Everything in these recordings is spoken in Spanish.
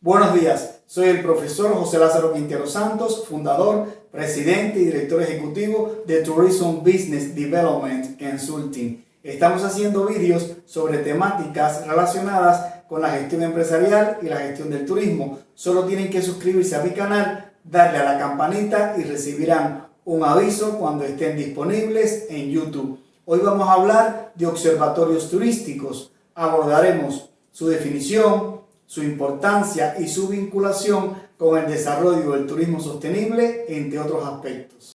Buenos días, soy el profesor José Lázaro Quintero Santos, fundador, presidente y director ejecutivo de Tourism Business Development Consulting. Estamos haciendo vídeos sobre temáticas relacionadas con la gestión empresarial y la gestión del turismo. Solo tienen que suscribirse a mi canal, darle a la campanita y recibirán un aviso cuando estén disponibles en YouTube. Hoy vamos a hablar de observatorios turísticos. Abordaremos su definición, su importancia y su vinculación con el desarrollo del turismo sostenible, entre otros aspectos.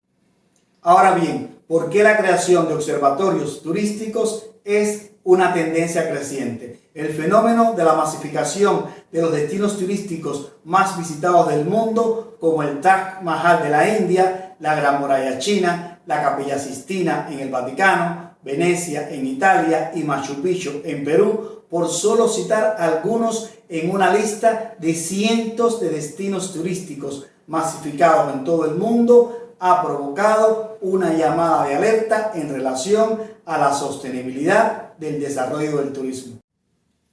Ahora bien, ¿por qué la creación de observatorios turísticos es una tendencia creciente? El fenómeno de la masificación de los destinos turísticos más visitados del mundo, como el Taj Mahal de la India, la Gran Muralla China, la Capilla Sistina en el Vaticano, Venecia en Italia y Machu Picchu en Perú, por solo citar algunos en una lista de cientos de destinos turísticos masificados en todo el mundo, ha provocado una llamada de alerta en relación a la sostenibilidad del desarrollo del turismo.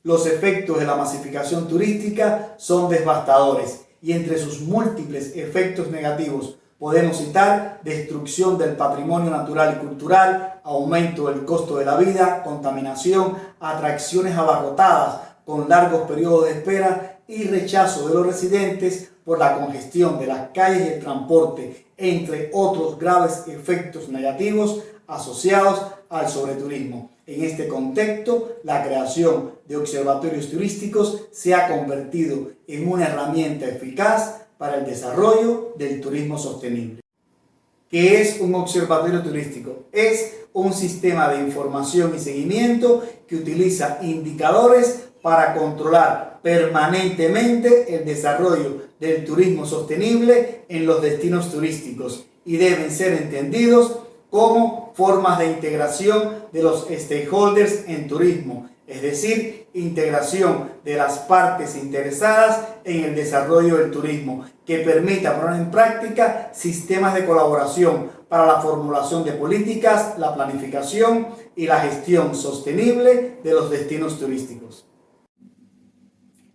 Los efectos de la masificación turística son devastadores y entre sus múltiples efectos negativos podemos citar destrucción del patrimonio natural y cultural, aumento del costo de la vida, contaminación, atracciones abarrotadas con largos periodos de espera y rechazo de los residentes por la congestión de las calles y el transporte, entre otros graves efectos negativos asociados al sobreturismo. En este contexto, la creación de observatorios turísticos se ha convertido en una herramienta eficaz para el desarrollo del turismo sostenible. ¿Qué es un observatorio turístico? Es un sistema de información y seguimiento que utiliza indicadores para controlar permanentemente el desarrollo del turismo sostenible en los destinos turísticos y deben ser entendidos como formas de integración de los stakeholders en turismo, es decir, integración de las partes interesadas en el desarrollo del turismo, que permita poner en práctica sistemas de colaboración para la formulación de políticas, la planificación y la gestión sostenible de los destinos turísticos.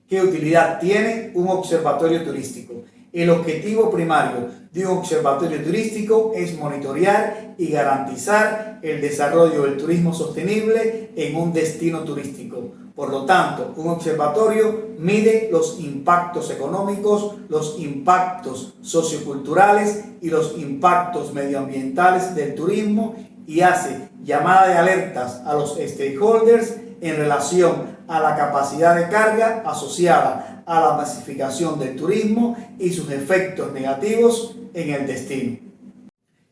¿Qué utilidad tiene un observatorio turístico? El objetivo primario de un observatorio turístico es monitorear y garantizar el desarrollo del turismo sostenible en un destino turístico. Por lo tanto, un observatorio mide los impactos económicos, los impactos socioculturales y los impactos medioambientales del turismo y hace llamada de alertas a los stakeholders en relación a la capacidad de carga asociada a la masificación del turismo y sus efectos negativos en el destino.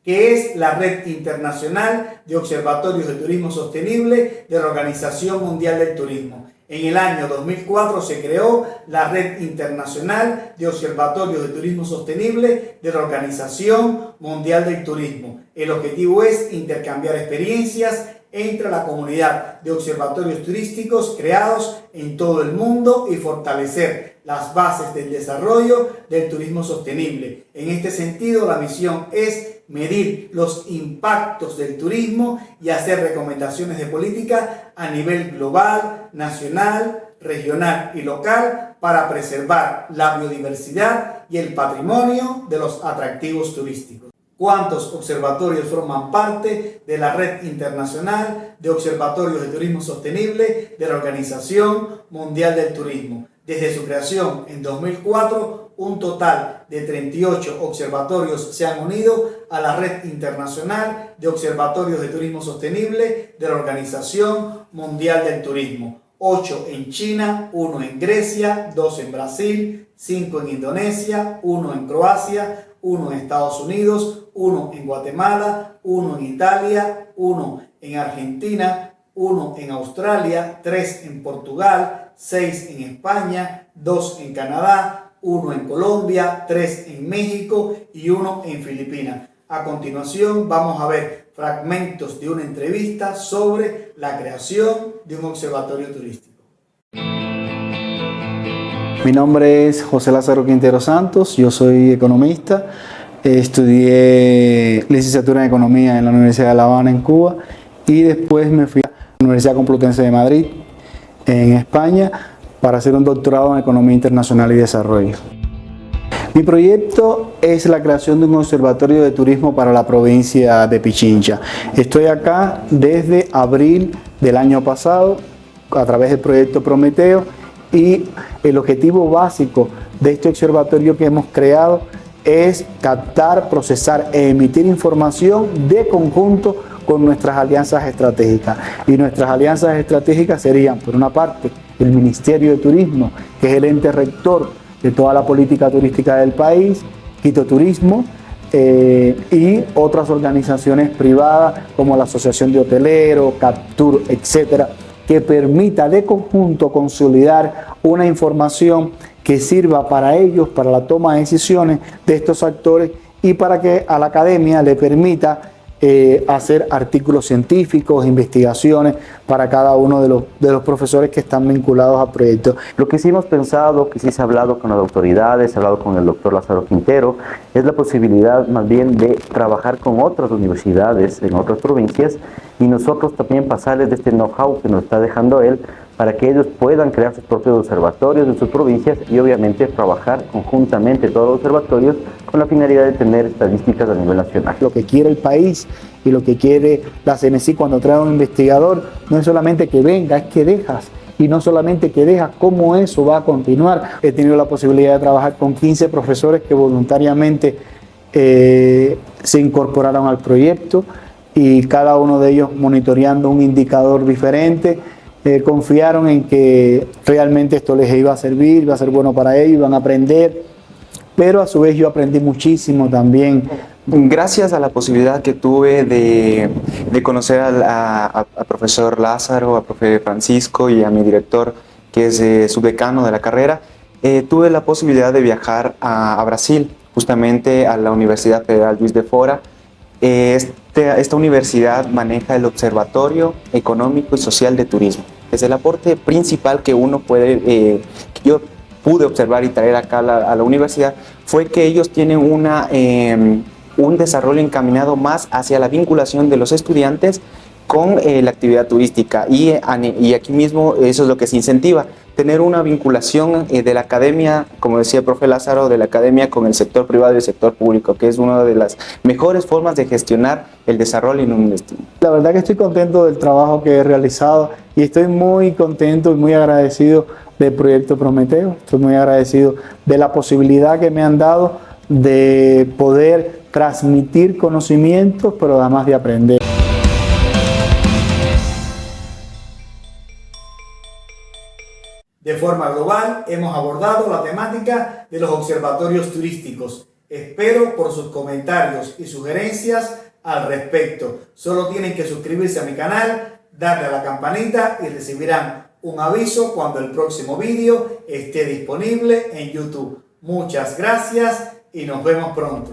¿Qué es la Red Internacional de Observatorios de Turismo Sostenible de la Organización Mundial del Turismo? En el año 2004 se creó la Red Internacional de Observatorios de Turismo Sostenible de la Organización Mundial del Turismo. El objetivo es intercambiar experiencias entre la comunidad de observatorios turísticos creados en todo el mundo y fortalecer las bases del desarrollo del turismo sostenible. En este sentido, la misión es medir los impactos del turismo y hacer recomendaciones de política a nivel global, nacional, regional y local para preservar la biodiversidad y el patrimonio de los atractivos turísticos. ¿Cuántos observatorios forman parte de la Red Internacional de Observatorios de Turismo Sostenible de la Organización Mundial del Turismo? Desde su creación en 2004, un total de 38 observatorios se han unido a la Red Internacional de Observatorios de Turismo Sostenible de la Organización Mundial del Turismo. 8 en China, 1 en Grecia, 2 en Brasil, 5 en Indonesia, 1 en Croacia, 1 en Estados Unidos, 1 en Guatemala, 1 en Italia, 1 en Argentina, 1 en Australia, 3 en Portugal, 6 en España, 2 en Canadá, 1 en Colombia, 3 en México y 1 en Filipinas. A continuación vamos a ver fragmentos de una entrevista sobre la creación de un observatorio turístico. Mi nombre es José Lázaro Quintero Santos, yo soy economista, estudié licenciatura en Economía en la Universidad de La Habana en Cuba y después me fui a la Universidad Complutense de Madrid en España para hacer un doctorado en Economía Internacional y Desarrollo. Mi proyecto es la creación de un observatorio de turismo para la provincia de Pichincha. Estoy acá desde abril del año pasado a través del proyecto Prometeo y el objetivo básico de este observatorio que hemos creado es captar, procesar e emitir información de conjunto con nuestras alianzas estratégicas. Y nuestras alianzas estratégicas serían, por una parte, el Ministerio de Turismo, que es el ente rector de toda la política turística del país, Quito Turismo, y otras organizaciones privadas como la Asociación de Hoteleros, Captur, etcétera, que permita de conjunto consolidar una información que sirva para ellos, para la toma de decisiones de estos actores y para que a la academia le permita hacer artículos científicos, investigaciones para cada uno de los profesores que están vinculados al proyecto. Lo que sí hemos pensado, que sí se ha hablado con las autoridades, se ha hablado con el doctor Lázaro Quintero, es la posibilidad más bien de trabajar con otras universidades en otras provincias y nosotros también pasarles de este know-how que nos está dejando él para que ellos puedan crear sus propios observatorios en sus provincias y obviamente trabajar conjuntamente todos los observatorios con la finalidad de tener estadísticas a nivel nacional. Lo que quiere el país y lo que quiere la CNSI cuando trae a un investigador no es solamente que venga, es que dejas. Y no solamente que dejas, cómo eso va a continuar. He tenido la posibilidad de trabajar con 15 profesores que voluntariamente se incorporaron al proyecto y cada uno de ellos monitoreando un indicador diferente. Confiaron en que realmente esto les iba a servir, iba a ser bueno para ellos, iban a aprender, pero a su vez yo aprendí muchísimo también. Gracias a la posibilidad que tuve de conocer al profesor Lázaro, a profe Francisco y a mi director, que es subdecano de la carrera, tuve la posibilidad de viajar a Brasil, justamente a la Universidad Federal Juiz de Fora. Esta universidad maneja el Observatorio Económico y Social de Turismo. Es el aporte principal que uno puede, que yo pude observar y traer acá a la universidad, fue que ellos tienen un desarrollo encaminado más hacia la vinculación de los estudiantes con la actividad turística y aquí mismo eso es lo que se incentiva, tener una vinculación de la academia, como decía el profe Lázaro, de la academia con el sector privado y el sector público, que es una de las mejores formas de gestionar el desarrollo en un destino. La verdad que estoy contento del trabajo que he realizado y estoy muy contento y muy agradecido del proyecto Prometeo. Estoy muy agradecido de la posibilidad que me han dado de poder transmitir conocimientos, pero además de aprender. De forma global, hemos abordado la temática de los observatorios turísticos. Espero por sus comentarios y sugerencias al respecto. Solo tienen que suscribirse a mi canal, darle a la campanita y recibirán un aviso cuando el próximo vídeo esté disponible en YouTube. Muchas gracias y nos vemos pronto.